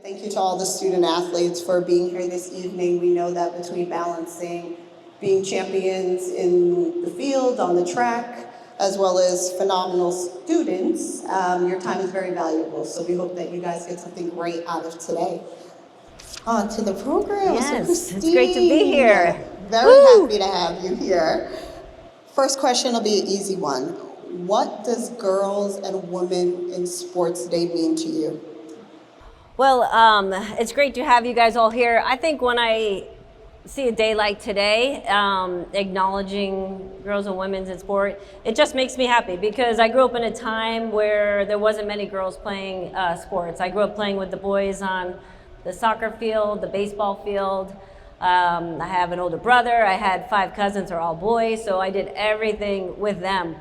Thank you to all the student athletes for being here this evening. We know that between balancing being champions in the field, on the track, as well as phenomenal students, your time is very valuable. So we hope that you guys get something great out of today. On to the program. Yes, so it's great to be here. Very happy to have you here. First question will be an easy one. What does Girls and Women in Sports Day mean to you? Well, it's great to have you guys all here. I think when I see a day like today, acknowledging girls and women in sport, it just makes me happy because I grew up in a time where there wasn't many girls playing sports. I grew up playing with the boys on the soccer field, the baseball field. I have an older brother. I had 5 cousins, are all boys, so I did everything with them.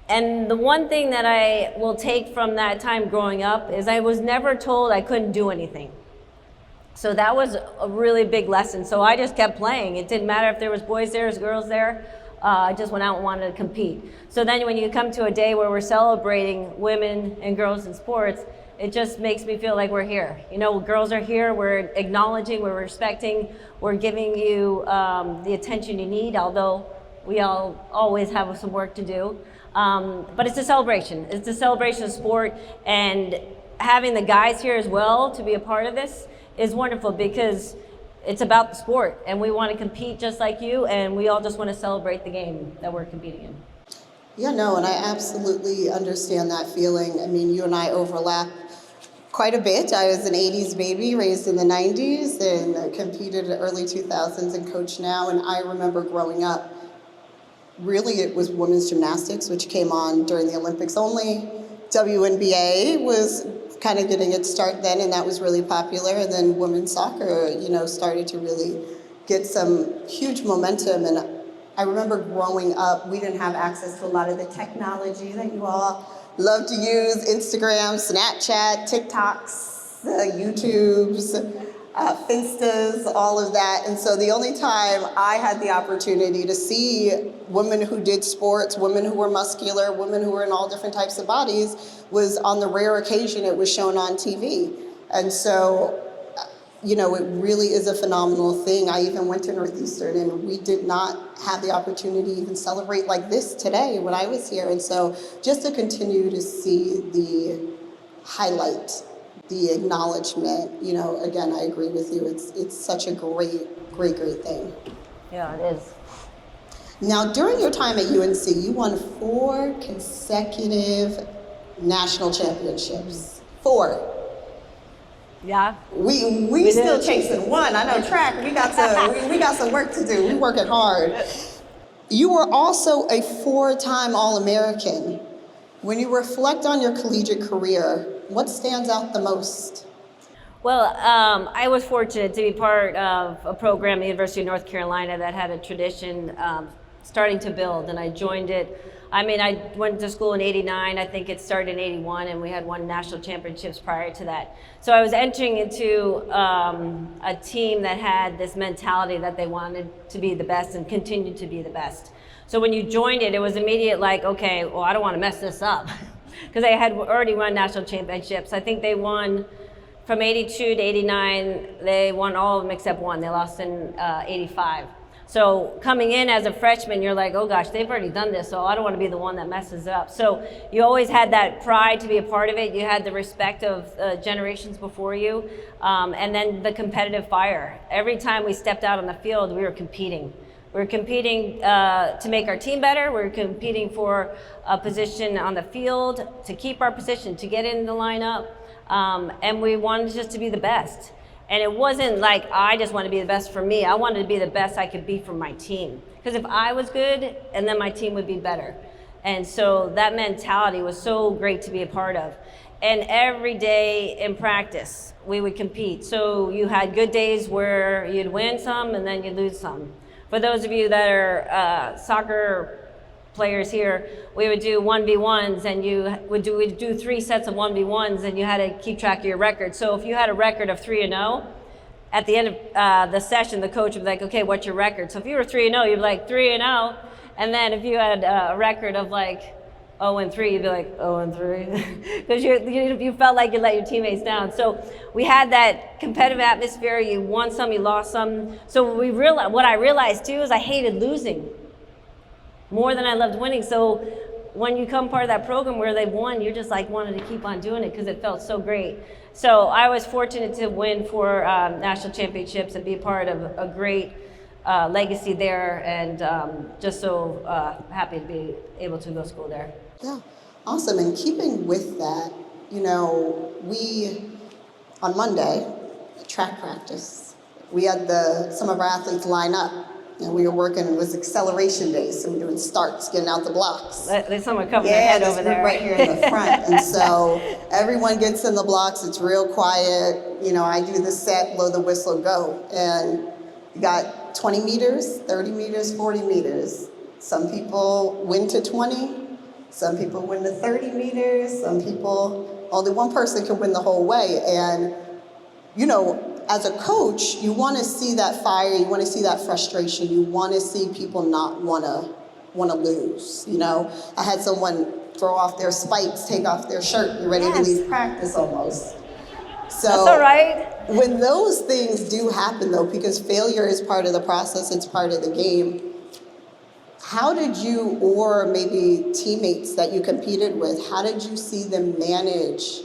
And the one thing that I will take from that time growing up is I was never told I couldn't do anything. So that was a really big lesson. So I just kept playing. It didn't matter if there was boys there, girls there. I just went out and wanted to compete. So then when you come to a day where we're celebrating women and girls in sports, it just makes me feel like we're here. You know, girls are here, we're acknowledging, we're respecting, we're giving you the attention you need, although we all always have some work to do. But it's a celebration. It's a celebration of sport, and having the guys here as well to be a part of this is wonderful because it's about the sport, and we want to compete just like you, and we all just want to celebrate the game that we're competing in. Yeah, no, and I absolutely understand that feeling. I mean, you and I overlap quite a bit. I was an 80s baby, raised in the 90s, and competed in the early 2000s and coach now. And I remember growing up, really it was women's gymnastics, which came on during the Olympics only. WNBA was kind of getting its start then, and that was really popular. And then women's soccer, started to really get some huge momentum. And I remember growing up, we didn't have access to a lot of the technology that you all love to use, Instagram, Snapchat, TikToks, YouTubes, Finstas, all of that. And so the only time I had the opportunity to see women who did sports, women who were muscular, women who were in all different types of bodies was on the rare occasion it was shown on TV. And so, it really is a phenomenal thing. I even went to Northeastern and we did not have the opportunity to even celebrate like this today when I was here. And so just to continue to see the highlight, the acknowledgement, again, I agree with you. It's such a great thing. Yeah, it is. Now, during your time at UNC, you won 4 consecutive national championships. 4. Yeah. We still chasing 1. I know track. We got some work to do. We working hard. You were also a 4-time All-American. When you reflect on your collegiate career, what stands out the most? Well, I was fortunate to be part of a program at the University of North Carolina that had a tradition starting to build, and I joined it. I mean, I went to school in '89. I think it started in '81, and we had won national championships prior to that. So I was entering into a team that had this mentality that they wanted to be the best and continue to be the best. So when you joined it, it was immediate like, okay, well, I don't want to mess this up. Because they had already won national championships. I think they won from '82 to '89, they won all of them except one. They lost in '85. So coming in as a freshman, you're like, oh gosh, they've already done this, so I don't want to be the one that messes it up. So you always had that pride to be a part of it. You had the respect of generations before you, and then the competitive fire. Every time we stepped out on the field, we were competing. We were competing to make our team better. We were competing for a position on the field, to keep our position, to get in the lineup, and we wanted just to be the best. And it wasn't like I just wanted to be the best for me. I wanted to be the best I could be for my team. Because if I was good, and then my team would be better. And so that mentality was so great to be a part of. And every day in practice, we would compete. So you had good days where you'd win some and then you'd lose some. For those of you that are soccer players here, we would do 1v1s, and we'd do 3 sets of 1v1s, and you had to keep track of your record. So if you had a record of 3-0, at the end of the session, the coach would be like, okay, what's your record? So if you were 3-0, you'd be like 3-0. And then if you had a record of like 0-3, you'd be like 0-3, because you felt like you let your teammates down. So we had that competitive atmosphere. You won some, you lost some. So what I realized too is I hated losing more than I loved winning. So when you become part of that program where they won, you're just like wanted to keep on doing it because it felt so great. So I was fortunate to win 4 national championships and be part of a great legacy there, and just so happy to be able to go to school there. Yeah, awesome. And keeping with that, we, on Monday, track practice, we had some of our athletes line up. And we were working, it was acceleration days, so we were doing starts, getting out the blocks. There's someone covering their head over there. Right here in the front. And so everyone gets in the blocks, it's real quiet. I do the set, blow the whistle, go. And you got 20 meters, 30 meters, 40 meters. Some people win to 20, some people win to 30 meters, some people, only one person can win the whole way. And, as a coach, you want to see that fire, you want to see that frustration, you want to see people not want to lose. I had someone throw off their spikes, take off their shirt, you're ready to leave practice almost. So that's all right. When those things do happen though, because failure is part of the process, it's part of the game, how did you, or maybe teammates that you competed with, how did you see them manage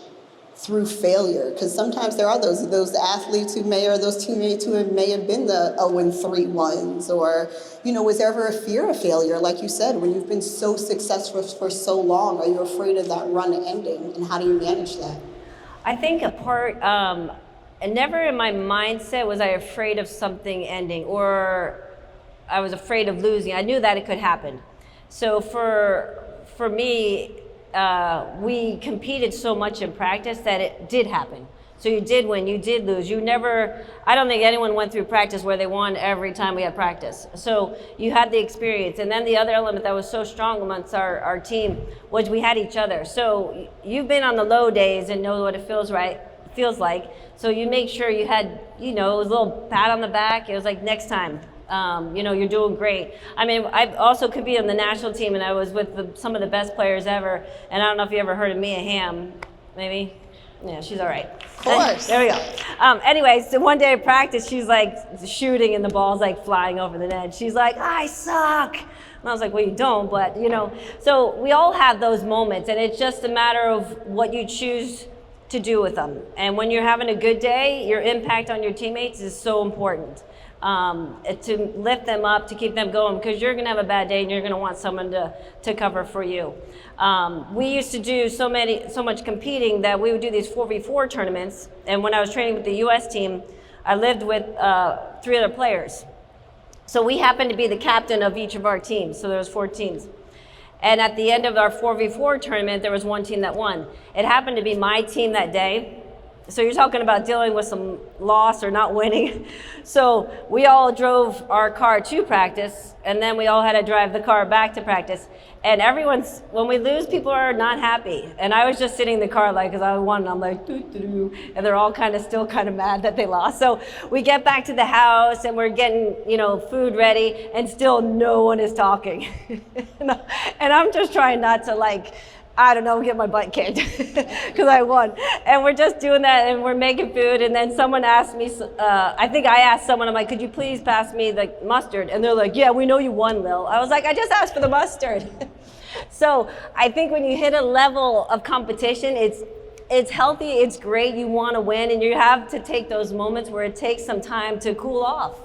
through failure? Because sometimes there are those athletes who or those teammates who may have been the 0-3 ones, or, was there ever a fear of failure? Like you said, when you've been so successful for so long, are you afraid of that run ending, and how do you manage that? I think and never in my mindset was I afraid of something ending, or I was afraid of losing. I knew that it could happen. So for me, we competed so much in practice that it did happen. So you did win, you did lose. I don't think anyone went through practice where they won every time we had practice. So you had the experience. And then the other element that was so strong amongst our team was we had each other. So you've been on the low days and know what it feels like. So you make sure you had, it was a little pat on the back. It was like, next time. You're doing great. I mean, I also could be on the national team, and I was with some of the best players ever. And I don't know if you ever heard of Mia Hamm, maybe? Yeah, she's all right. Of course. There we go. Anyways, so one day at practice, she's like shooting, and the ball's like flying over the net. She's like, I suck. And I was like, well, you don't, but So we all have those moments, and it's just a matter of what you choose to do with them. And when you're having a good day, your impact on your teammates is so important. To lift them up, to keep them going, because you're going to have a bad day and you're going to want someone to cover for you. We used to do so much competing that we would do these 4v4 tournaments. And when I was training with the U.S. team, I lived with 3 other players. So we happened to be the captain of each of our teams. So there was 4 teams. And at the end of our 4v4 tournament, there was one team that won. It happened to be my team that day. So you're talking about dealing with some loss or not winning. So we all drove our car to practice, and then we all had to drive the car back to practice. And when we lose, people are not happy. And I was just sitting in the car because I won, and I'm like, doo-doo-doo. And they're all still kind of mad that they lost. So we get back to the house, and we're getting, food ready, and still no one is talking. And I'm just trying not to get my butt kicked because I won. And we're just doing that, and we're making food, and then someone asked me, I think I asked someone, I'm like, could you please pass me the mustard? And they're like, yeah, we know you won, Lil. I was like, I just asked for the mustard. So I think when you hit a level of competition, it's healthy, it's great, you want to win, and you have to take those moments where it takes some time to cool off,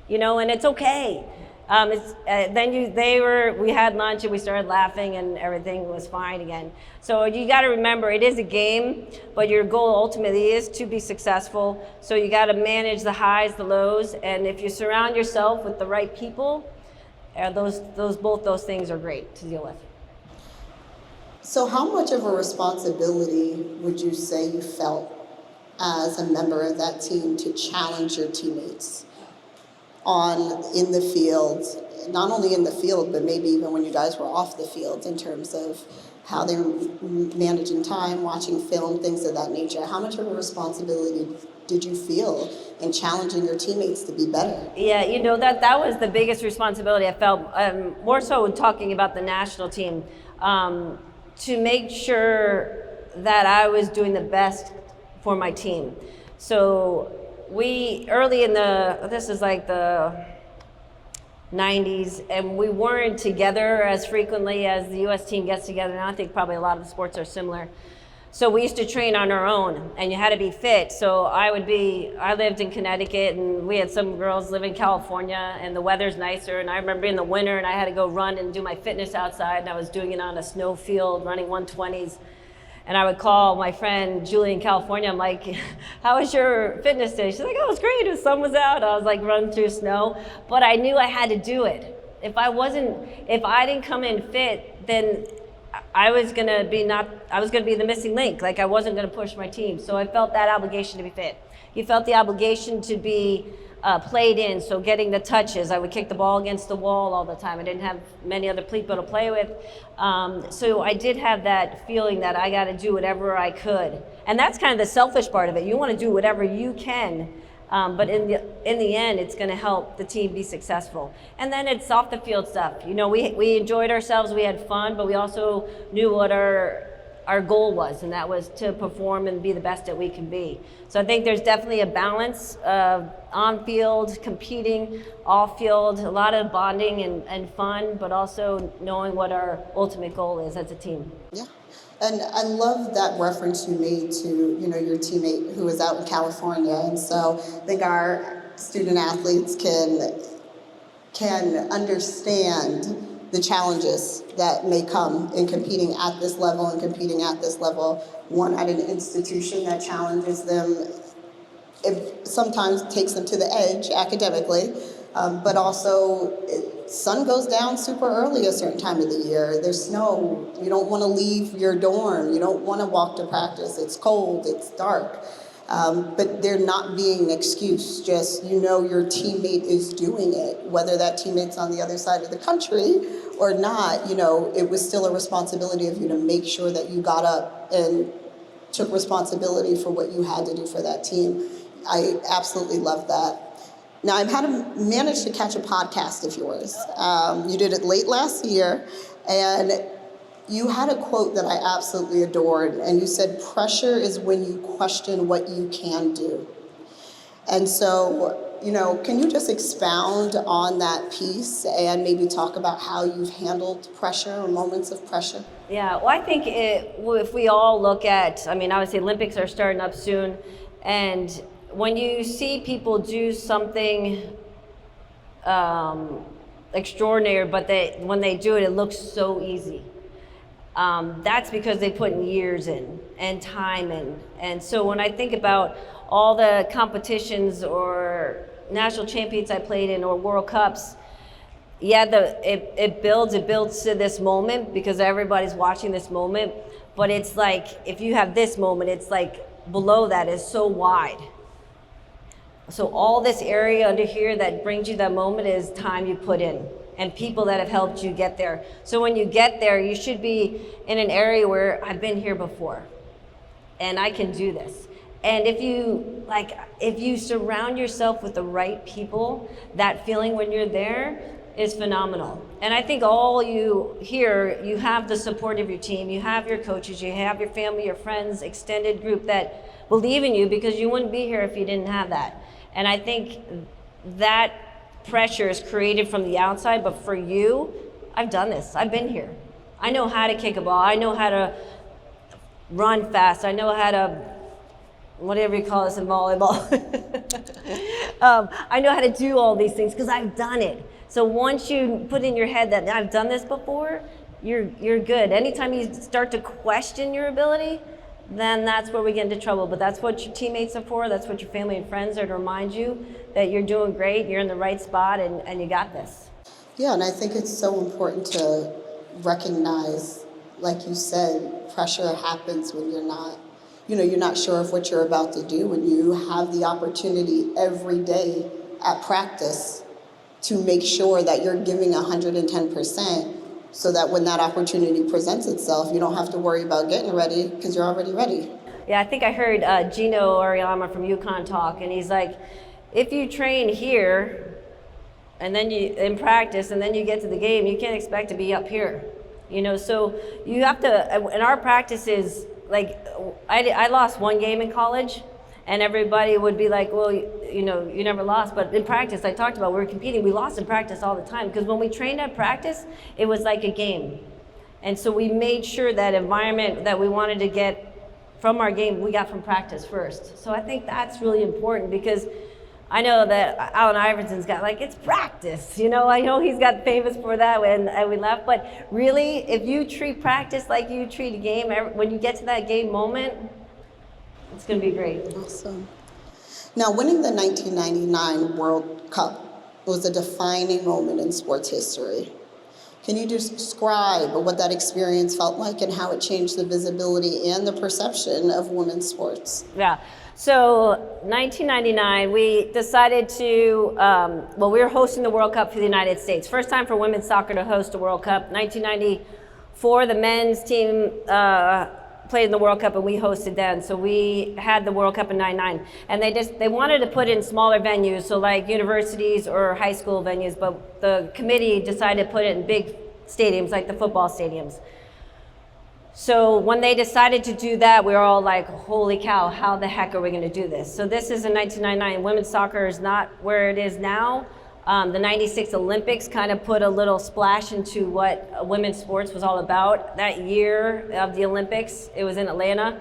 and it's okay. We had lunch and we started laughing and everything was fine again. So you got to remember, it is a game, but your goal ultimately is to be successful. So you got to manage the highs, the lows, and if you surround yourself with the right people, both those things are great to deal with. So how much of a responsibility would you say you felt as a member of that team to challenge your teammates in the field, not only in the field, but maybe even when you guys were off the field, in terms of how they were managing time, watching film, things of that nature? How much of a responsibility did you feel in challenging your teammates to be better? Yeah, that was the biggest responsibility I felt, more so talking about the national team. to make sure that I was doing the best for my team. So this is like the 90s, and we weren't together as frequently as the US team gets together now. I think probably a lot of the sports are similar. So we used to train on our own, and you had to be fit. So I lived in Connecticut, and we had some girls live in California, and the weather's nicer. And I remember in the winter, and I had to go run and do my fitness outside, and I was doing it on a snow field, running 120s. And I would call my friend Julie in California. I'm like, how was your fitness day? She's like, oh, it was great. The sun was out. I was like running through snow. But I knew I had to do it. If I didn't come in fit, then I was gonna be the missing link. Like I wasn't gonna push my team. So I felt that obligation to be fit. You felt the obligation to be played in, so getting the touches. I would kick the ball against the wall all the time. I didn't have many other people to play with. So I did have that feeling that I gotta do whatever I could. And that's kind of the selfish part of it. You wanna do whatever you can, but in the end, it's gonna help the team be successful. And then it's off the field stuff. You know, we enjoyed ourselves, we had fun, but we also knew what our goal was, and that was to perform and be the best that we can be. So I think there's definitely a balance of on-field, competing, off-field, a lot of bonding and fun, but also knowing what our ultimate goal is as a team. Yeah, and I love that reference you made to, you know, your teammate who was out in California. And so I think our student athletes can understand the challenges that may come in competing at this level one at an institution that challenges them. It sometimes takes them to the edge academically, but also sun goes down super early a certain time of the year. There's snow. You don't want to leave your dorm. You don't want to walk to practice. It's cold. It's dark. But they're not being an excuse. Just, you know, your teammate is doing it, whether that teammate's on the other side of the country or not. You know, it was still a responsibility of you to make sure that you got up and took responsibility for what you had to do for that team. I absolutely love that. Now, I've managed to catch a podcast of yours. You did it late last year, and you had a quote that I absolutely adored, and you said, pressure is when you question what you can do. And so, you know, can you just expound on that piece and maybe talk about how you've handled pressure or moments of pressure? Yeah, well, I think if we all look at, I mean, obviously Olympics are starting up soon, and when you see people do something extraordinary, but when they do it, it looks so easy. That's because they put years in and time in. And so when I think about all the competitions or national champions I played in or World Cups, yeah, it builds to this moment because everybody's watching this moment. But it's like, if you have this moment, it's like below that is so wide. So all this area under here that brings you that moment is time you put in and people that have helped you get there. So when you get there, you should be in an area where I've been here before and I can do this. And if you surround yourself with the right people, that feeling when you're there is phenomenal. And I think all you here, you have the support of your team, you have your coaches, you have your family, your friends, extended group that believe in you, because you wouldn't be here if you didn't have that. And I think that pressure is created from the outside, but for you, I've done this. I've been here. I know how to kick a ball. I know how to run fast. I know how to, whatever you call this in volleyball. I know how to do all these things because I've done it. So once you put in your head that I've done this before, you're good. Anytime you start to question your ability, then that's where we get into trouble. But that's what your teammates are for. That's what your family and friends are, to remind you that you're doing great, you're in the right spot, and you got this. Yeah, and I think it's so important to recognize, like you said, pressure happens when you're not sure of what you're about to do, when you have the opportunity every day at practice to make sure that you're giving 110%. So that when that opportunity presents itself, you don't have to worry about getting ready because you're already ready. Yeah, I think I heard Gino Ariama from UConn talk, and he's like, if you train here and then you in practice and then you get to the game, you can't expect to be up here. You know, so you have to, in our practices, like I lost one game in college, and everybody would be like, well, you know, you never lost. But in practice, I talked about, we were competing, we lost in practice all the time, because when we trained at practice, it was like a game. And so we made sure that environment that we wanted to get from our game, we got from practice first. So I think that's really important, because I know that Allen Iverson's got, like, it's practice, you know, I know he's got famous for that, and we laugh, but really, if you treat practice like you treat a game, when you get to that game moment, it's gonna be great. Awesome. Now, winning the 1999 World Cup was a defining moment in sports history. Can you describe what that experience felt like and how it changed the visibility and the perception of women's sports? Yeah. So 1999, we decided to, well, we were hosting the World Cup for the United States. First time for women's soccer to host a World Cup. 1994, the men's team played in the World Cup, and we hosted then. So we had the World Cup in 99. And they wanted to put in smaller venues, so like universities or high school venues, but the committee decided to put it in big stadiums, like the football stadiums. So when they decided to do that, we were all like, holy cow, how the heck are we going to do this? So this is in 1999. Women's soccer is not where it is now. The 96 Olympics kind of put a little splash into what women's sports was all about. That year of the Olympics, it was in Atlanta.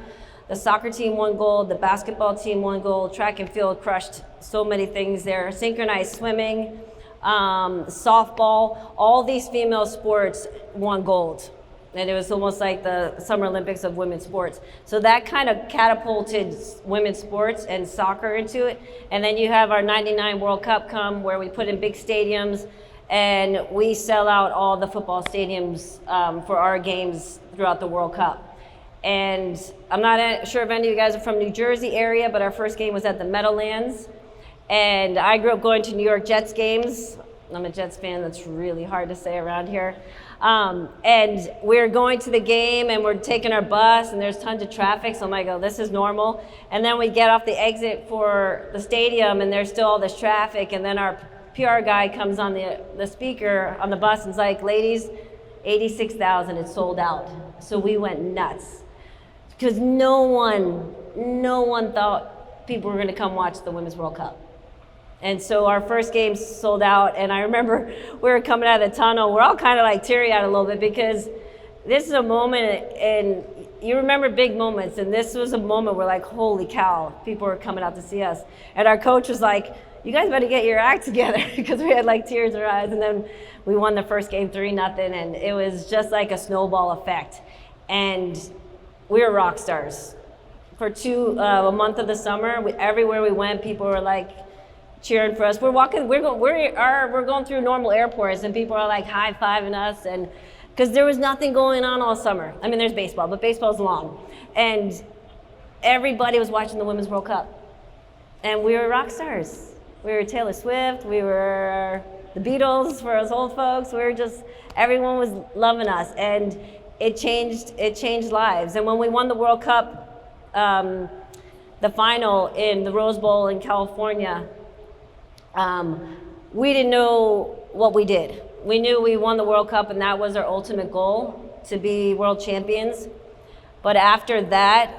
The soccer team won gold, the basketball team won gold, track and field crushed so many things there, synchronized swimming, softball, all these female sports won gold. And it was almost like the Summer Olympics of women's sports. So that kind of catapulted women's sports and soccer into it. And then you have our 99 World Cup come, where we put in big stadiums, and we sell out all the football stadiums for our games throughout the World Cup. And I'm not sure if any of you guys are from New Jersey area, but our first game was at the Meadowlands. And I grew up going to New York Jets games. I'm a Jets fan, that's really hard to say around here. And we're going to the game, and we're taking our bus, and there's tons of traffic, so I'm like, oh, this is normal. And then we get off the exit for the stadium, and there's still all this traffic, and then our PR guy comes on the speaker on the bus and is like, ladies, 86,000, it's sold out. So we went nuts, because no one thought people were going to come watch the Women's World Cup. And so our first game sold out, and I remember we were coming out of the tunnel, we're all kind of like teary-eyed a little bit, because this is a moment, and you remember big moments, and this was a moment where, like, holy cow, people were coming out to see us. And our coach was like, you guys better get your act together, because we had like tears in our eyes. And then we won the first game 3-0, and it was just like a snowball effect. And we were rock stars. For a month of the summer, everywhere we went, people were like, cheering for us. We're going through normal airports, and people are like high-fiving us, and because there was nothing going on all summer. I mean, there's baseball, but baseball's long, and everybody was watching the Women's World Cup, and we were rock stars. We were Taylor Swift, we were the Beatles for us old folks. We were just, everyone was loving us, and it changed lives. And when we won the World Cup, the final in the Rose Bowl in California, we didn't know what we did. We knew we won the World Cup, and that was our ultimate goal, to be world champions. But after that,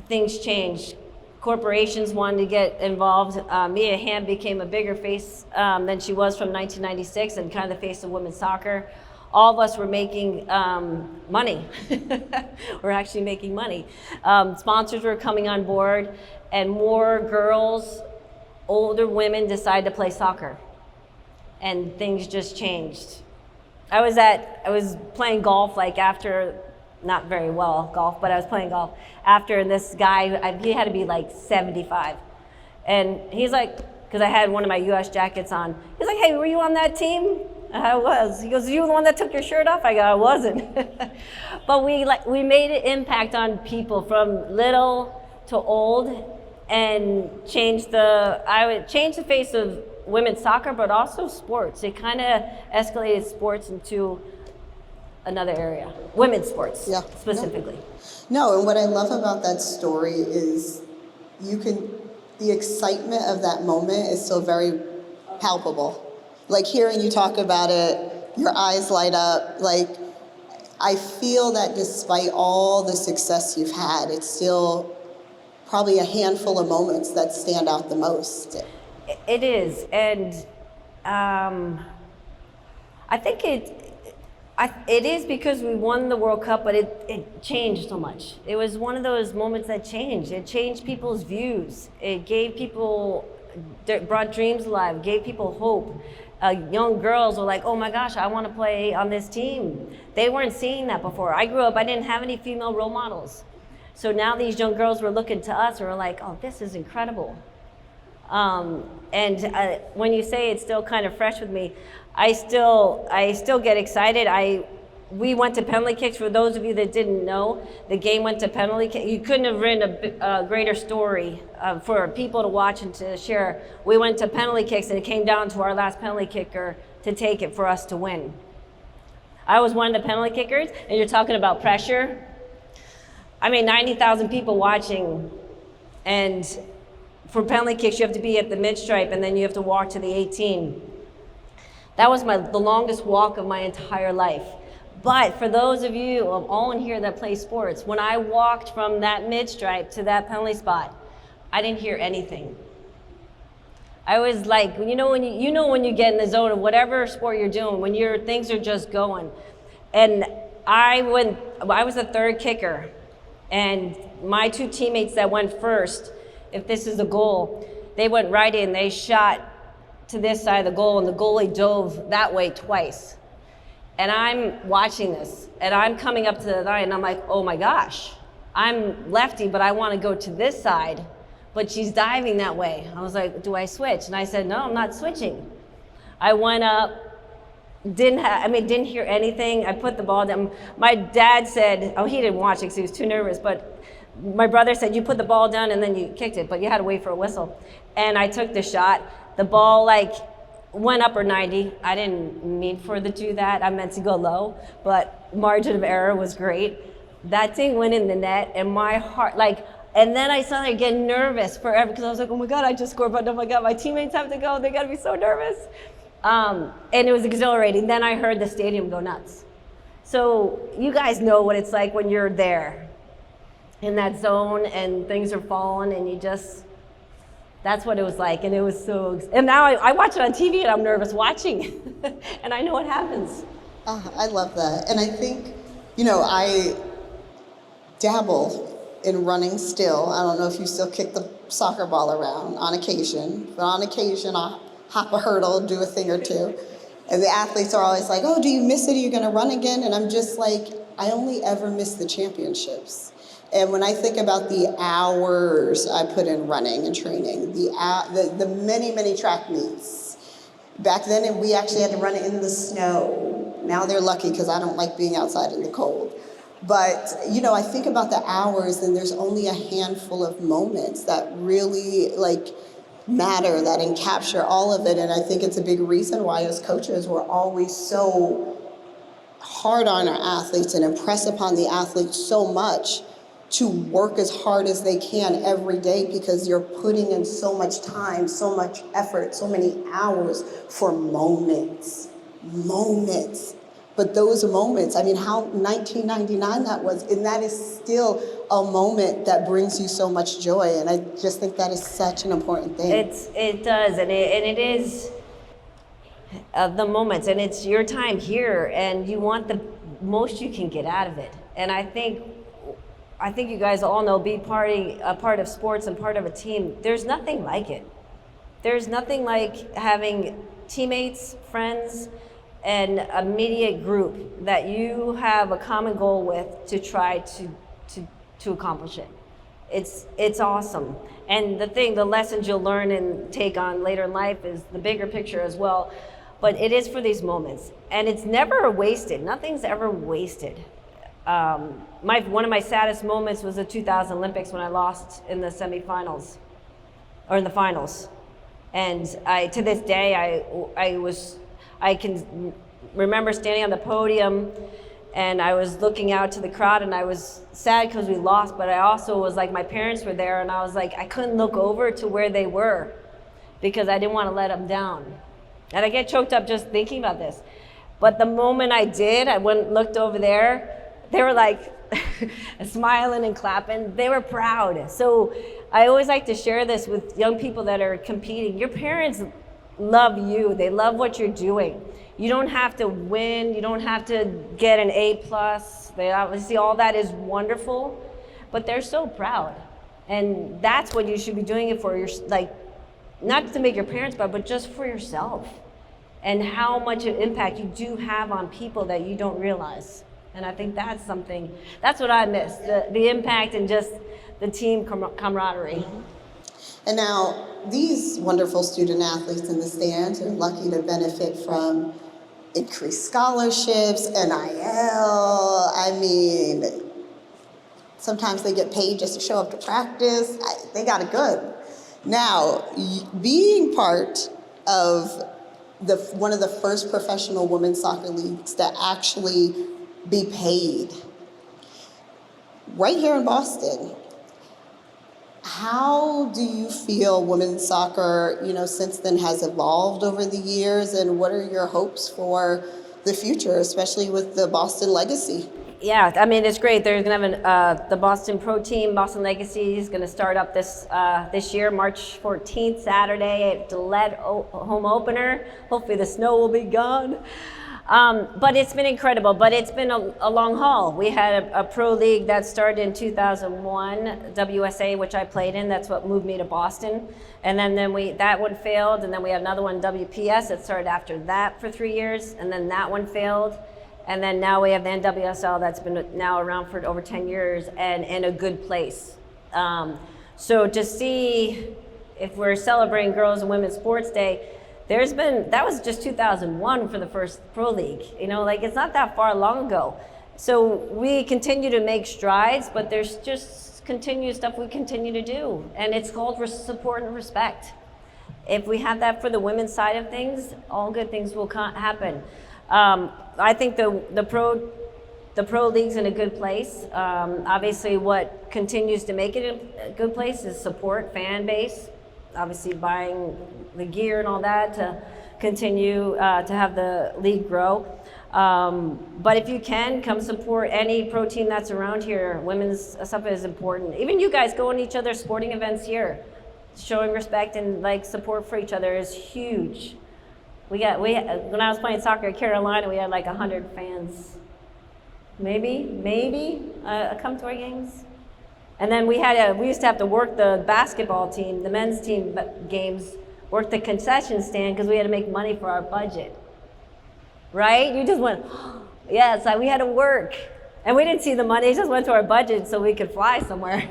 things changed. Corporations wanted to get involved. Mia Hamm became a bigger face than she was from 1996, and kind of the face of women's soccer. All of us were making money. We're actually making money. Sponsors were coming on board, and more girls, older women decided to play soccer, and things just changed. I was playing golf, like, after, not very well golf, but I was playing golf after, and this guy, he had to be like 75, and he's like, because I had one of my US jackets on, he's like, hey, were you on that team? I was. He goes, you the one that took your shirt off? I go, I wasn't. But we made an impact on people from little to old, and changed the face of women's soccer, but also sports. It kind of escalated sports into another area, women's sports, yeah, specifically. No, and what I love about that story is the excitement of that moment is still very palpable. Like, hearing you talk about it, your eyes light up. Like, I feel that despite all the success you've had, it's still probably a handful of moments that stand out the most. It is, and I think it is because we won the World Cup, but it changed so much. It was one of those moments that changed. It changed people's views. It gave people, brought dreams alive, gave people hope. Young girls were like, oh my gosh, I want to play on this team. They weren't seeing that before. I grew up, I didn't have any female role models. So now these young girls were looking to us and were like, oh, this is incredible. And when you say it's still kind of fresh with me, I still get excited. We went to penalty kicks. For those of you that didn't know, the game went to penalty kicks. You couldn't have written a greater story for people to watch and to share. We went to penalty kicks, and it came down to our last penalty kicker to take it for us to win. I was one of the penalty kickers, and you're talking about pressure. I mean, 90,000 people watching, and for penalty kicks, you have to be at the mid-stripe, and then you have to walk to the 18. That was the longest walk of my entire life. But for those of you, all in here that play sports, when I walked from that mid-stripe to that penalty spot, I didn't hear anything. I was like, when you get in the zone of whatever sport you're doing, when things are just going. And I was the third kicker, and my two teammates that went first, if this is the goal, they went right in, they shot to this side of the goal, and the goalie dove that way twice. And I'm watching this, and I'm coming up to the line, and I'm like, oh my gosh, I'm lefty, but I want to go to this side, but she's diving that way. I was like, do I switch? And I said, no, I'm not switching. I went up, didn't hear anything. I put the ball down. My dad said, oh, he didn't watch it because he was too nervous, but my brother said, you put the ball down and then you kicked it, but you had to wait for a whistle. And I took the shot. The ball went upper 90. I didn't mean for it to do that. I meant to go low, but margin of error was great. That thing went in the net, and my heart, and then I suddenly get nervous forever because I was like, oh my God, I just scored, but oh my God, my teammates have to go. They got to be so nervous. And it was exhilarating. Then I heard the stadium go nuts. So you guys know what it's like when you're there in that zone and things are falling and that's what it was like. And it was and now I watch it on TV and I'm nervous watching and I know what happens. I love that. And I think, I dabble in running still. I don't know if you still kick the soccer ball around on occasion, but on occasion I'll hop a hurdle, do a thing or two. And the athletes are always like, oh, do you miss it? Are you going to run again? And I'm just like, I only ever miss the championships. And when I think about the hours I put in running and training, the many, many track meets. Back then, we actually had to run it in the snow. Now they're lucky because I don't like being outside in the cold. But, I think about the hours, and there's only a handful of moments that really, matter, that encapture all of it. And I think it's a big reason why as coaches we're always so hard on our athletes and impress upon the athletes so much to work as hard as they can every day, because you're putting in so much time, so much effort, so many hours for moments. But those moments, how 1999 that was, and that is still a moment that brings you so much joy. And I just think that is such an important thing. It does, and it is the moments, and it's your time here, and you want the most you can get out of it. And I think you guys all know, a part of sports and part of a team, there's nothing like it. There's nothing like having teammates, friends, and a immediate group that you have a common goal with to try to accomplish it. It's awesome. And the lessons you'll learn and take on later in life is the bigger picture as well. But it is for these moments. And it's never wasted. Nothing's ever wasted. One of my saddest moments was the 2000 Olympics when I lost in the semifinals, or in the finals. And to this day, I can remember standing on the podium, and I was looking out to the crowd, and I was sad because we lost, but I also was like, my parents were there, and I was like, I couldn't look over to where they were because I didn't want to let them down. And I get choked up just thinking about this. But the moment I did, I went and looked over there, they were like smiling and clapping. They were proud. So I always like to share this with young people that are competing. Your parents love you. They love what you're doing. You don't have to win. You don't have to get an A+. They obviously, all that is wonderful, but they're so proud. And that's what you should be doing it for. Like, not to make your parents proud, but just for yourself. And how much an impact you do have on people that you don't realize. And I think that's something, that's what I miss, the impact and just the team camaraderie. And now, these wonderful student athletes in the stands are lucky to benefit from increased scholarships, NIL. I mean, sometimes they get paid just to show up to practice. They got it good. Now, being part of one of the first professional women's soccer leagues to actually be paid, right here in Boston, how do you feel women's soccer, since then has evolved over the years, and what are your hopes for the future, especially with the Boston Legacy? Yeah, I mean, it's great. They're going to have the Boston Pro Team, Boston Legacy is going to start up this year, March 14th, Saturday at Gillette home opener. Hopefully the snow will be gone. But it's been incredible, but it's been a long haul. We had a pro league that started in 2001, WSA, which I played in. That's what moved me to Boston. And then that one failed, and then we had another one, WPS, that started after that for 3 years, and then that one failed. And then now we have the NWSL that's been now around for over 10 years and in a good place. So to see, if we're celebrating Girls and Women's Sports Day, that was just 2001 for the first pro league. It's not that far long ago. So we continue to make strides, but there's just continued stuff we continue to do. And it's called support and respect. If we have that for the women's side of things, all good things will happen. I think the pro league's in a good place. Obviously, what continues to make it a good place is support, fan base. Obviously, buying the gear and all that to continue to have the league grow. But if you can, come support any pro team that's around here. Women's stuff is important. Even you guys going to each other's sporting events here, showing respect and support for each other is huge. When I was playing soccer at Carolina, we had 100 fans, maybe come to our games. And then we used to have to work the basketball team, the men's team games, work the concession stand because we had to make money for our budget. Right? You just went, yeah, it's like we had to work. And we didn't see the money, it just went to our budget so we could fly somewhere.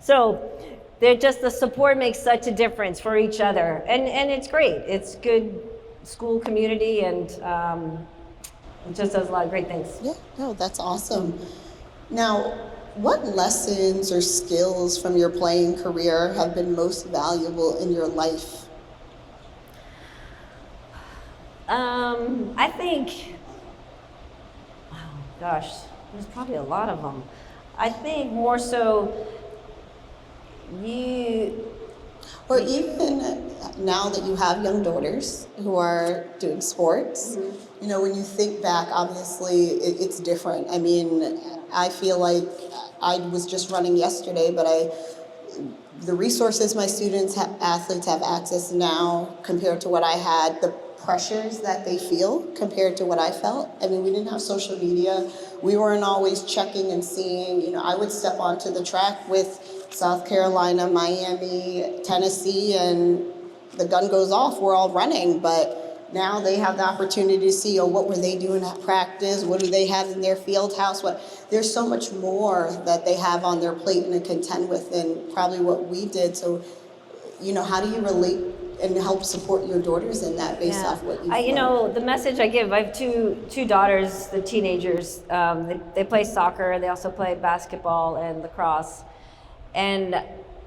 So the support makes such a difference for each other. And it's great. It's good school community and it just does a lot of great things. Yeah, no, that's awesome. Now, what lessons or skills from your playing career have been most valuable in your life? I think, oh gosh, there's probably a lot of them. I think more so or even now that you have young daughters who are doing sports, when you think back, obviously it's different. I mean, I feel like I was just running yesterday, but the resources my athletes have access now compared to what I had, the pressures that they feel compared to what I felt. I mean, we didn't have social media. We weren't always checking and seeing. I would step onto the track with South Carolina, Miami, Tennessee, and the gun goes off. We're all running, but now they have the opportunity to see, what were they doing at practice? What do they have in their field house? There's so much more that they have on their plate and to contend with than probably what we did. So, how do you relate and help support your daughters in that based off what you've learned? The message I give, I have two daughters, the teenagers. They play soccer. They also play basketball and lacrosse. And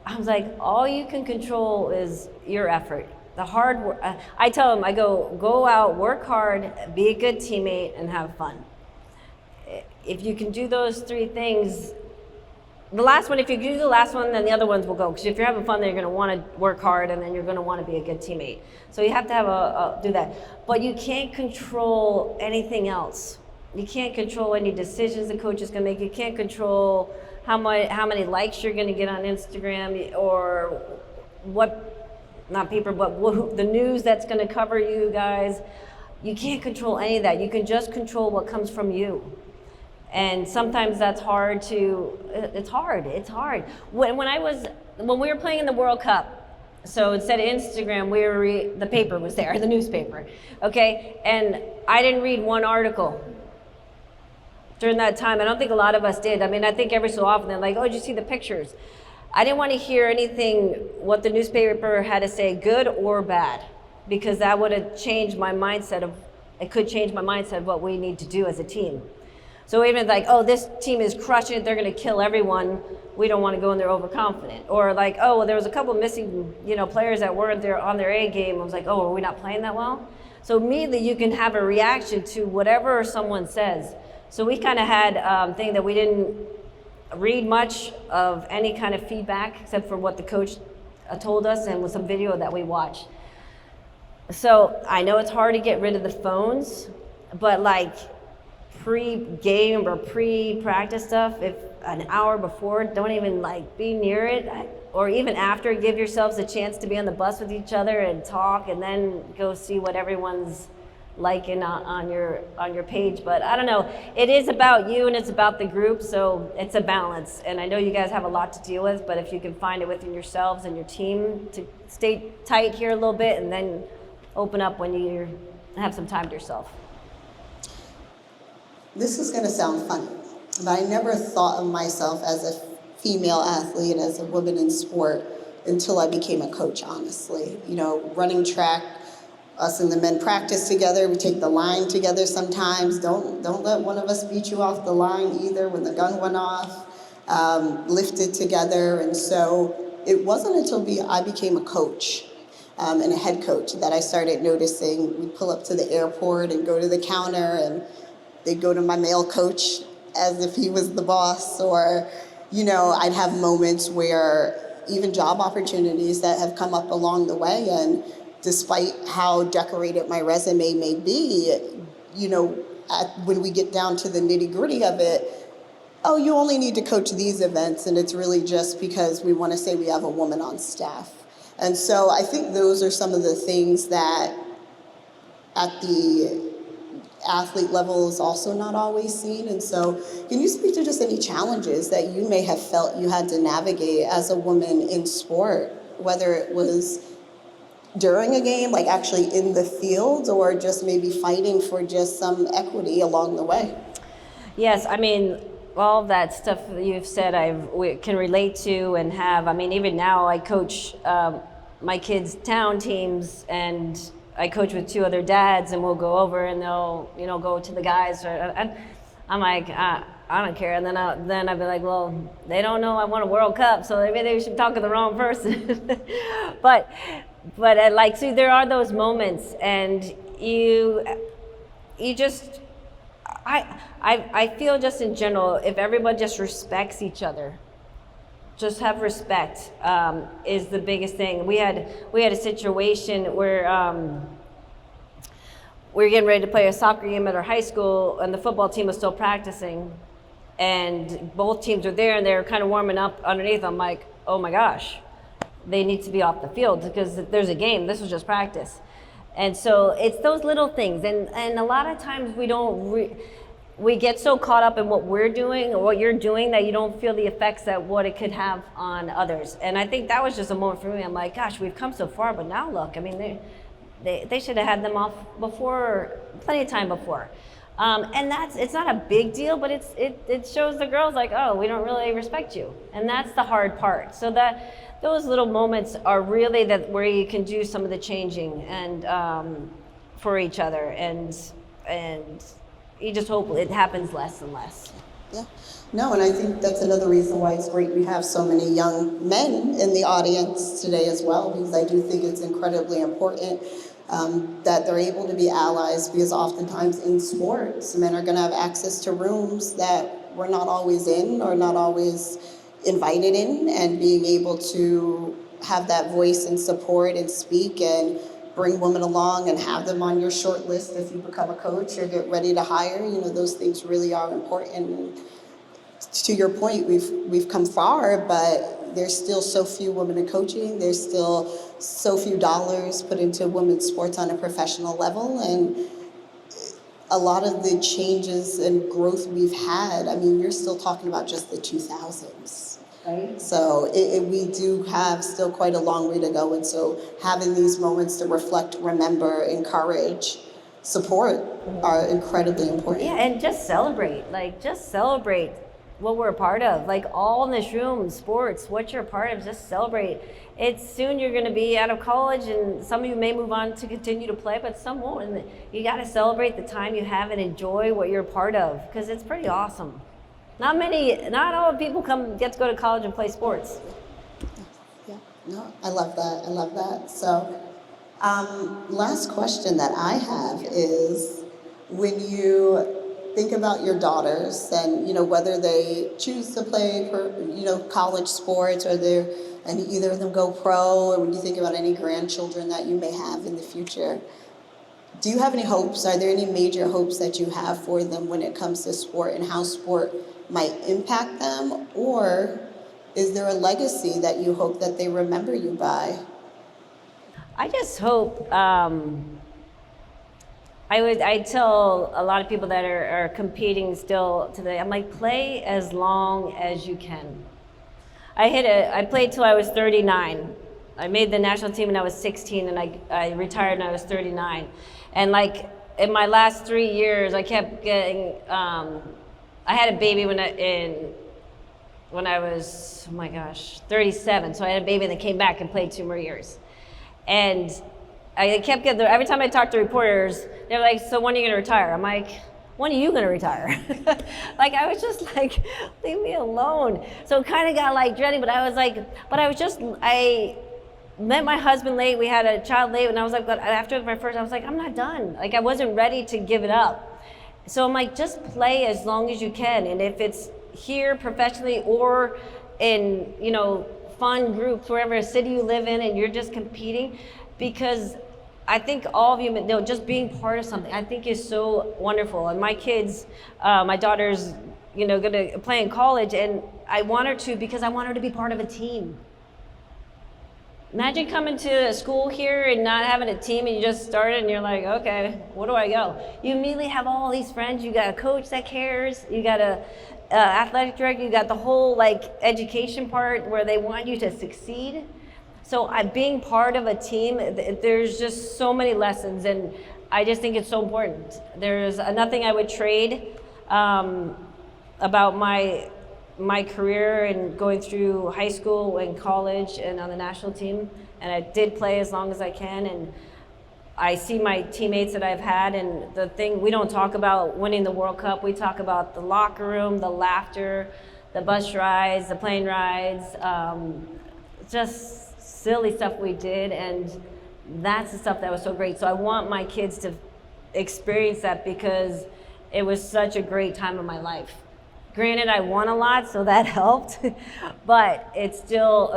I was like, all you can control is your effort. The hard work. I tell them, I go out, work hard, be a good teammate, and have fun. If you can do those three things, the last one, if you do the last one, then the other ones will go. Because if you're having fun, then you're going to want to work hard, and then you're going to want to be a good teammate. So you have to have do that. But you can't control anything else. You can't control any decisions the coach is going to make. You can't control how many likes you're going to get on Instagram, or not paper, but the news that's going to cover you guys. You can't control any of that. You can just control what comes from you. And sometimes that's hard it's hard. When we were playing in the World Cup, so instead of Instagram, the paper was there, the newspaper, okay? And I didn't read one article during that time. I don't think a lot of us did. I mean, I think every so often they're like, oh, did you see the pictures? I didn't want to hear anything, what the newspaper had to say, good or bad, because that would have changed my mindset it could change my mindset of what we need to do as a team. So even like, oh, this team is crushing it, they're going to kill everyone, we don't want to go in there overconfident. Or like, oh, well, there was a couple missing, players that weren't there on their A game. I was like, oh, are we not playing that well? So immediately you can have a reaction to whatever someone says. So we kind of had thing that we didn't read much of any kind of feedback except for what the coach told us and with some video that we watched. So I know it's hard to get rid of the phones, but like pre-game or pre-practice stuff, if an hour before, don't even like be near it, or even after, give yourselves a chance to be on the bus with each other and talk, and then go see what everyone's liking on your page. But I don't know, it is about you and it's about the group, so it's a balance. And I know you guys have a lot to deal with, but if you can find it within yourselves and your team to stay tight here a little bit and then open up when you have some time to yourself. This is going to sound funny, but I never thought of myself as a female athlete, as a woman in sport, until I became a coach, honestly. Running track, us and the men practice together. We take the line together sometimes. Don't let one of us beat you off the line either when the gun went off. Lifted together. And so it wasn't until I became a coach and a head coach that I started noticing. We'd pull up to the airport and go to the counter, and they'd go to my male coach as if he was the boss, or, I'd have moments where even job opportunities that have come up along the way, and despite how decorated my resume may be, when we get down to the nitty-gritty of it, oh, you only need to coach these events, and it's really just because we want to say we have a woman on staff. And so I think those are some of the things that at the athlete level is also not always seen. And so can you speak to just any challenges that you may have felt you had to navigate as a woman in sport, whether it was during a game, like actually in the field, or just maybe fighting for just some equity along the way? Yes, I mean, all of that stuff that you've said we can relate to and have. I mean, even now I coach my kids' town teams, and I coach with two other dads, and we'll go over and they'll, go to the guys. And I'm like, I don't care. And then I'll be like, well, they don't know I won a World Cup, so maybe they should talk to the wrong person. But like, see, there are those moments, and you just, I feel just in general, if everyone just respects each other, just have respect is the biggest thing. We had a situation where we were getting ready to play a soccer game at our high school, and the football team was still practicing, and both teams were there, and they were kind of warming up underneath. I'm like, oh my gosh, they need to be off the field because there's a game. This was just practice. And so it's those little things, and a lot of times we get so caught up in what we're doing or what you're doing that you don't feel the effects that what it could have on others. And I think that was just a moment for me. I'm like, gosh, we've come so far, but now look, I mean, they should have had them off before, plenty of time before. And it's not a big deal, but it shows the girls like, oh, we don't really respect you. And that's the hard part. So those little moments are really where you can do some of the changing and for each other, and you just hope it happens less and less. Yeah. No, and I think that's another reason why it's great we have so many young men in the audience today as well, because I do think it's incredibly important that they're able to be allies, because oftentimes in sports, men are going to have access to rooms that we're not always in, or not always invited in and being able to have that voice and support and speak and bring women along and have them on your short list if you become a coach or get ready to hire. Those things really are important. To your point, we've come far, but there's still so few women in coaching. There's still so few dollars put into women's sports on a professional level, and a lot of the changes and growth we've had, you're still talking about just the 2000s. Right. So we do have still quite a long way to go, and so having these moments to reflect, remember, encourage, support are incredibly important. Yeah, and just celebrate what we're a part of. Like all in this room, sports, what you're a part of, just celebrate. It's soon you're going to be out of college, and some of you may move on to continue to play, but some won't. And you got to celebrate the time you have and enjoy what you're a part of, because it's pretty awesome. Not all people get to go to college and play sports. Yeah, no, I love that. So, last question that I have is, when you think about your daughters and whether they choose to play college sports or and either of them go pro, or when you think about any grandchildren that you may have in the future, do you have any hopes? Are there any major hopes that you have for them when it comes to sport and how sport might impact them? Or is there a legacy that you hope that they remember you by? I just hope, I tell a lot of people that are competing still today, I'm like, play as long as you can. I played till I was 39. I made the national team when I was 16, and I retired when I was 39. And like in my last 3 years, I kept getting, I had a baby when I was, 37. So I had a baby and then came back and played 2 more years. And I kept getting, every time I talked to reporters, they're like, so when are you gonna retire? I'm like, when are you gonna retire? Like, I was just like, leave me alone. So it kind of got like dreading, I met my husband late, we had a child late, and I was like, but after my first, I was like, I'm not done. Like, I wasn't ready to give it up. So I'm like, just play as long as you can. And if it's here professionally or in, fun groups, wherever city you live in, and you're just competing, because I think all of you, just being part of something, I think is so wonderful. And my kids, my daughter's, gonna play in college, and I want her to, because I want her to be part of a team. Imagine coming to school here and not having a team, and you just started and you're like, okay, where do I go? You immediately have all these friends. You got a coach that cares. You got a athletic director. You got the whole education part where they want you to succeed. So being part of a team, there's just so many lessons, and I just think it's so important. There's nothing I would trade about my career and going through high school and college and on the national team. And I did play as long as I can, and I see my teammates that I've had, and the thing, we don't talk about winning the World Cup, we talk about the locker room, the laughter, the bus rides, the plane rides, just silly stuff we did, and that's the stuff that was so great. So I want my kids to experience that, because it was such a great time of my life. Granted, I won a lot, so that helped, but it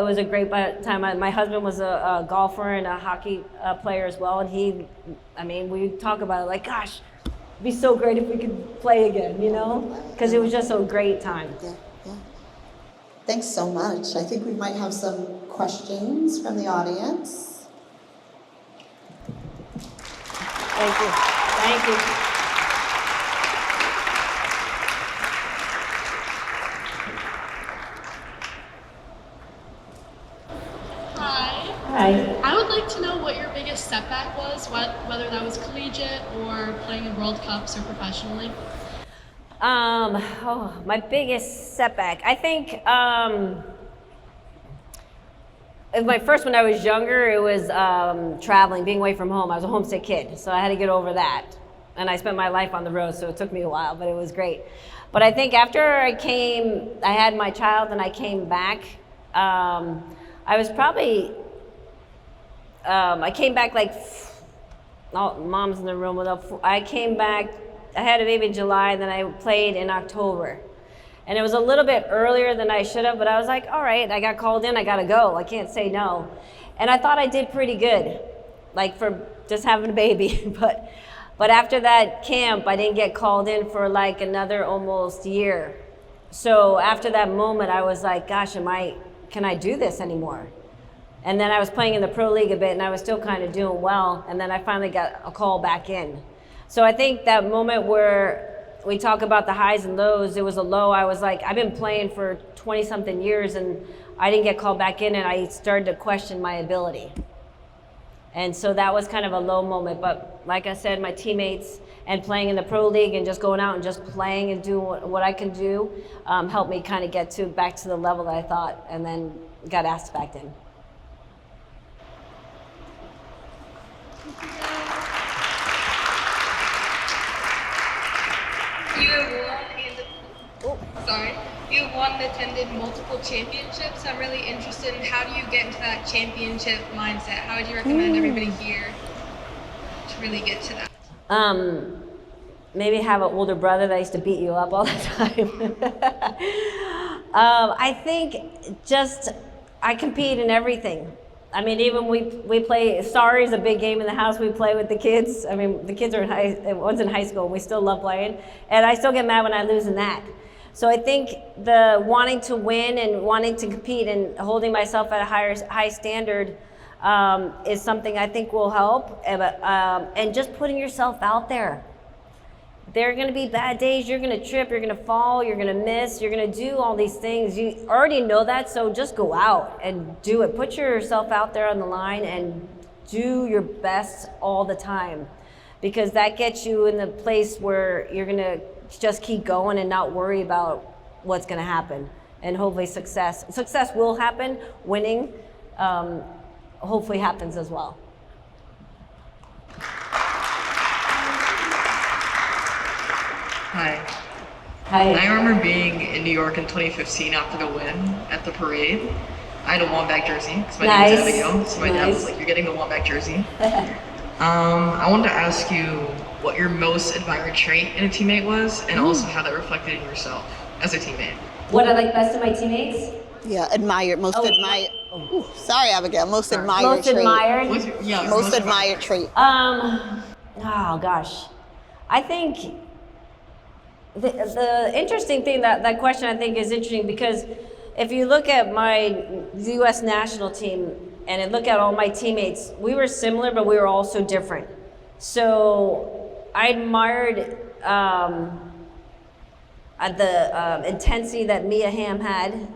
was a great time. My husband was a golfer and a hockey player as well, and we talk about it like, gosh, it'd be so great if we could play again, because it was just a great time. Yeah. Thanks so much. I think we might have some questions from the audience. Thank you. Hi. I would like to know what your biggest setback was, whether that was collegiate or playing in World Cups or professionally. My biggest setback, I think, when I was younger, it was traveling, being away from home. I was a homesick kid, so I had to get over that. And I spent my life on the road, so it took me a while, but it was great. But I think after I had my child and I came back, I was probably, I came back mom's in the room. I came back, I had a baby in July, and then I played in October. And it was a little bit earlier than I should have, but I was like, all right, I got called in, I gotta go. I can't say no. And I thought I did pretty good, like for just having a baby. But after that camp, I didn't get called in for like another almost year. So after that moment, I was like, gosh, can I do this anymore? And then I was playing in the pro league a bit, and I was still kind of doing well. And then I finally got a call back in. So I think that moment where we talk about the highs and lows, it was a low. I was like, I've been playing for 20 something years and I didn't get called back in, and I started to question my ability. And so that was kind of a low moment. But like I said, my teammates and playing in the pro league and just going out and just playing and doing what I can do helped me kind of get back to the level that I thought, and then got asked back in. You have won and attended multiple championships. I'm really interested in how do you get into that championship mindset? How would you recommend everybody here to really get to that? Maybe have an older brother that used to beat you up all the time. I think I compete in everything. I mean, even we play, Sorry is a big game in the house. We play with the kids. I mean, the kids are one's in high school, and we still love playing. And I still get mad when I lose in that. So I think the wanting to win and wanting to compete and holding myself at a high standard is something I think will help. And just putting yourself out there. There are going to be bad days. You're going to trip. You're going to fall. You're going to miss. You're going to do all these things. You already know that, so just go out and do it. Put yourself out there on the line and do your best all the time, because that gets you in the place where you're going to just keep going and not worry about what's going to happen. And hopefully success will happen. Winning hopefully happens as well. Hi. Hi. I remember being in New York in 2015 after the win at the parade. I had a Wombat jersey because my name is Abigail, so my dad was like, "You're getting the Wombat jersey." I wanted to ask you what your most admired trait in a teammate was, and also how that reflected in yourself as a teammate. What I like best in my teammates? Yeah, admired, most admired. Ooh, sorry, Abigail, most admired Most trait. admired? Most admired trait. Oh gosh. I think the interesting thing, that question I think is interesting, because if you look at my U.S. national team and look at all my teammates, we were similar, but we were also different. So I admired the intensity that Mia Hamm had.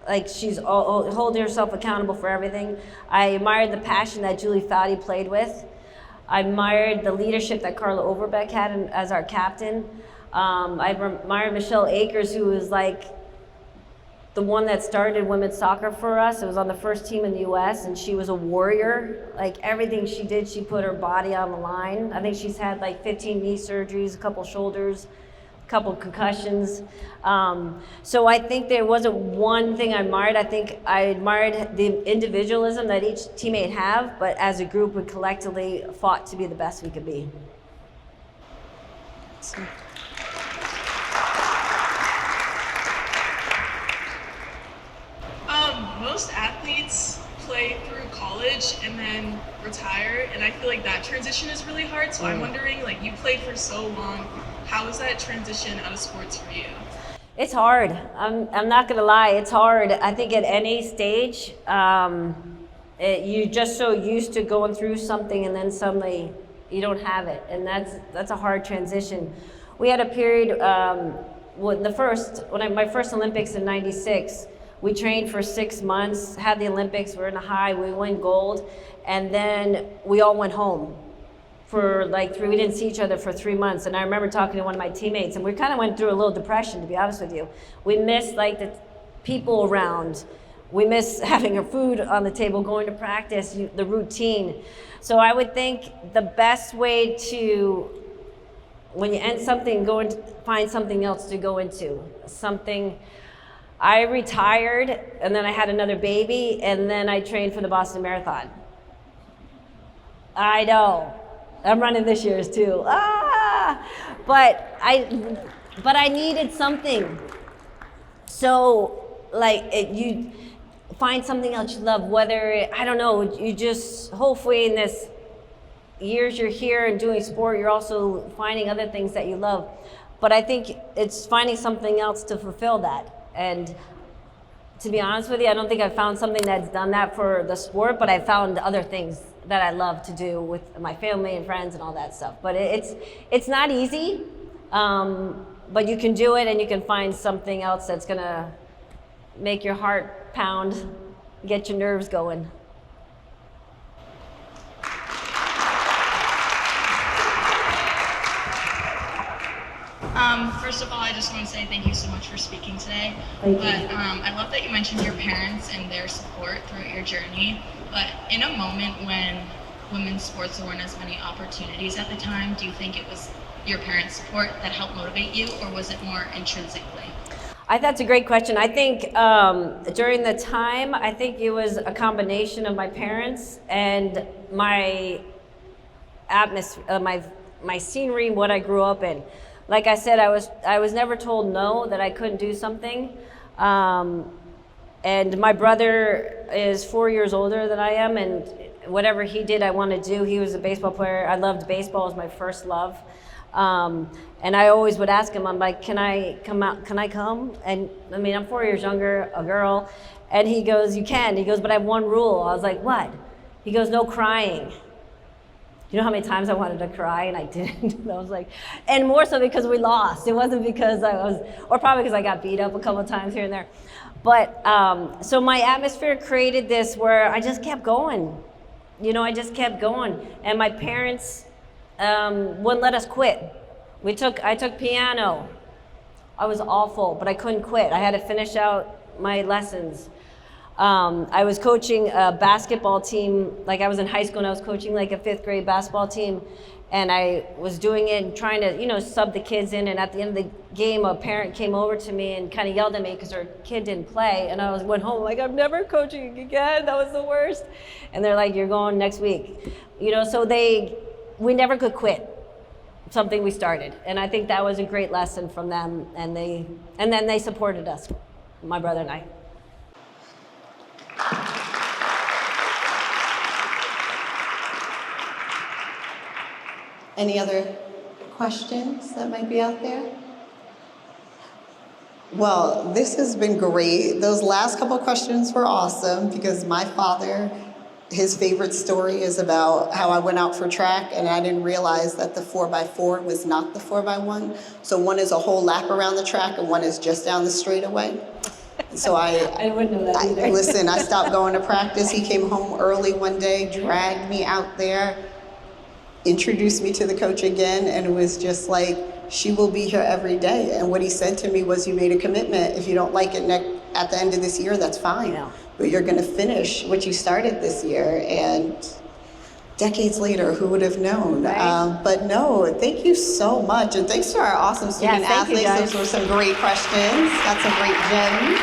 Like, she's holding herself accountable for everything. I admired the passion that Julie Foudy played with. I admired the leadership that Carla Overbeck had as our captain. I admired Michelle Akers, who was like the one that started women's soccer for us. It was on the first team in the U.S., and she was a warrior. Like, everything she did, she put her body on the line. I think she's had like 15 knee surgeries, a couple shoulders, a couple concussions. So I think there wasn't one thing I admired. I think I admired the individualism that each teammate have, but as a group, we collectively fought to be the best we could be. Most athletes play through college and then retire, and I feel like that transition is really hard. So I'm wondering, like, you played for so long, how was that transition out of sports for you? It's hard. I'm not gonna lie, it's hard. I think at any stage, you're just so used to going through something, and then suddenly you don't have it, and that's a hard transition. We had a period my first Olympics in '96. We trained for 6 months, had the Olympics, we're in a high, we won gold, and then we all went home for like we didn't see each other for 3 months. And I remember talking to one of my teammates, and we kind of went through a little depression, to be honest with you. We missed like the people around. We miss having our food on the table, going to practice, the routine. So I would think the best way to, when you end something, go and find something else to go into. I retired, and then I had another baby, and then I trained for the Boston Marathon. I know, I'm running this year's too. But I needed something. So, like, you find something else you love, whether, I don't know, you just, hopefully in this years you're here and doing sport, you're also finding other things that you love. But I think it's finding something else to fulfill that. And to be honest with you, I don't think I've found something that's done that for the sport, but I found other things that I love to do with my family and friends and all that stuff. But it's not easy, but you can do it, and you can find something else that's gonna make your heart pound, get your nerves going. First of all, I just want to say thank you so much for speaking today. Thank you. I love that you mentioned your parents and their support throughout your journey. But in a moment when women's sports there weren't as many opportunities at the time, do you think it was your parents' support that helped motivate you, or was it more intrinsically? That's a great question. I think during the time, I think it was a combination of my parents and my atmosphere, my scenery, what I grew up in. Like I said, I was never told no, that I couldn't do something. And my brother is 4 years older than I am, and whatever he did, I wanted to do. He was a baseball player. I loved baseball, it was my first love. And I always would ask him, I'm like, can I come out? Can I come? And I mean, I'm 4 years younger, a girl. And he goes, you can. He goes, but I have one rule. I was like, what? He goes, no crying. You know how many times I wanted to cry and I didn't? I was like, and more so because we lost. It wasn't because I was, or probably because I got beat up a couple of times here and there. But so my atmosphere created this where I just kept going. You know, I just kept going. And my parents wouldn't let us quit. I took piano. I was awful, but I couldn't quit. I had to finish out my lessons. I was coaching a basketball team, like I was in high school and I was coaching like a 5th grade basketball team, and I was doing it and trying to, you know, sub the kids in, and at the end of the game, a parent came over to me and kind of yelled at me because her kid didn't play, and I went home like, I'm never coaching again, that was the worst. And they're like, you're going next week. You know, so we never could quit something we started, and I think that was a great lesson from them, and then they supported us, my brother and I. Any other questions that might be out there? Well, this has been great. Those last couple of questions were awesome because my father, his favorite story is about how I went out for track and I didn't realize that the 4x4 was not the 4x1. So one is a whole lap around the track and one is just down the straightaway. So I wouldn't know that either. Listen, I stopped going to practice. He came home early one day, dragged me out there, introduced me to the coach again, and it was just like, she will be here every day. And what he said to me was, you made a commitment. If you don't like it at the end of this year, that's fine. Yeah. But you're going to finish what you started this year. And decades later, who would have known? Right. But no, thank you so much. And thanks to our awesome student athletes. Those were some great questions. Got some great gems.